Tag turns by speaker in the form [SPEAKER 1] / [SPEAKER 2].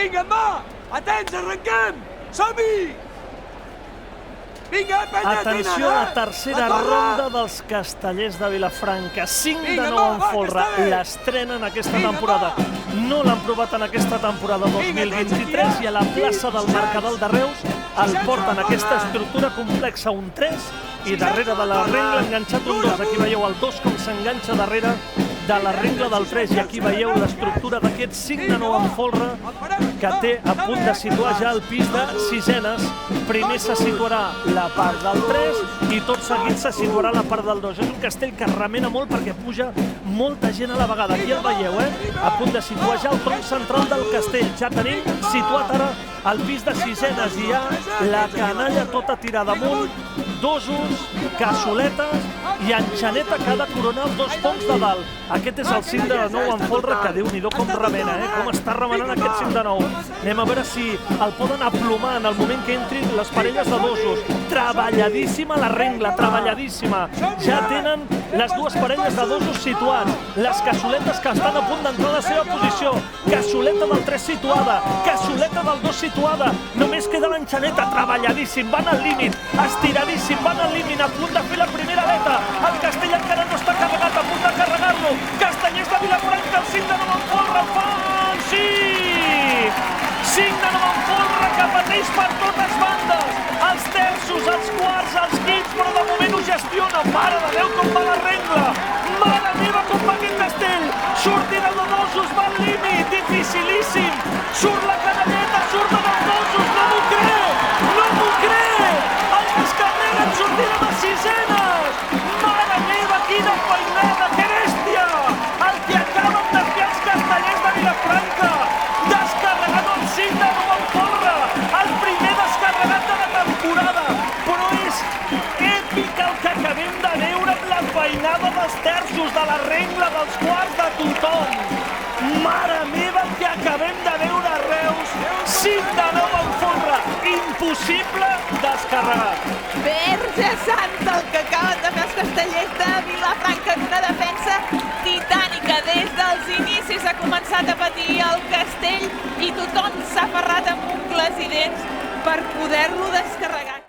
[SPEAKER 1] Vinga, mà! Atents, arrenquem! Som-hi! Vinga, penya,
[SPEAKER 2] Atenció a la tercera ronda dels Castellers de Vilafranca. 5 de 9 en folre. L'estrena en aquesta temporada. No l'han provat en aquesta temporada 2023 i a la plaça del Mercadal de Reus el porten aquesta estructura complexa, un 3, i darrere de la rengla enganxat un 2. Aquí veieu el 2 com s'enganxa darrere de la rengla del 3 i aquí veieu l'estructura d'aquest 5 de 9 en folre que té a punt de situar ja el pis de sisenes. Primer se situarà la part del 3 i tot seguit se situarà la part del 2. És un castell que remena molt perquè puja molta gent a la vegada. Aquí el veieu, a punt de situar ja el tronc central del castell. Ja tenim situat ara el pis de sisenes i ja la canalla tota tirada amunt, dosos, cassoletes i enxaneta que ha de coronar els 2 ponts de dalt. Aquest és el 5 de 9 en folre, que Déu-n'hi-do com remena, com està remenant aquest 5 de 9. Anem a veure si el poden aplomar en el moment que entrin les parelles de dosos. Treballadíssima la rengla, treballadíssima. Ja tenen les 2 parelles de dosos situats. Les cassoletes que estan a punt d'entrar a la seva posició. Cassoleta del 3 situada, cassoleta del 2 situada. Només queda l'enxaneta, treballadíssim, van al límit, estiradíssim, van al límit, a punt de fer la primera aleta. El castell encara no està carregat, a punt de carregar-lo. Castellers de Vilafranca, el 5 de 9 en folre, el fan, sí! 5 de 9 en folre que pateix per totes bandes. Els terços, els quarts, els quints, però de moment ho gestiona. Mare de Déu, com va la rengla! Mare meva, com va aquest castell! Sortida de dosos, va al límit, dificilíssim! Surt la canalleta, surten els dosos, no m'ho crec! No m'ho crec! El descarrega en sortida de sisenes! Mare meva, quina feinada, que bèstia! El que acaben de fer els castellers de Vilafranca! Descarregant el 5 de 9 en folre! El primer descarregat de la temporada! Però és èpic el que acabem de veure amb la feinada dels terços, de la rengla, dels quarts, de tothom! Mare meva, el que acabem de veure a Reus! 5 de 9 en folre! Impossible descarregat!
[SPEAKER 3] Verge Santa, el que acaben de fer els castellers de Vilafranca en una defensa titànica. Des dels inicis ha començat a patir el castell i tothom s'ha aferrat amb ungles i dents per poder-lo descarregar.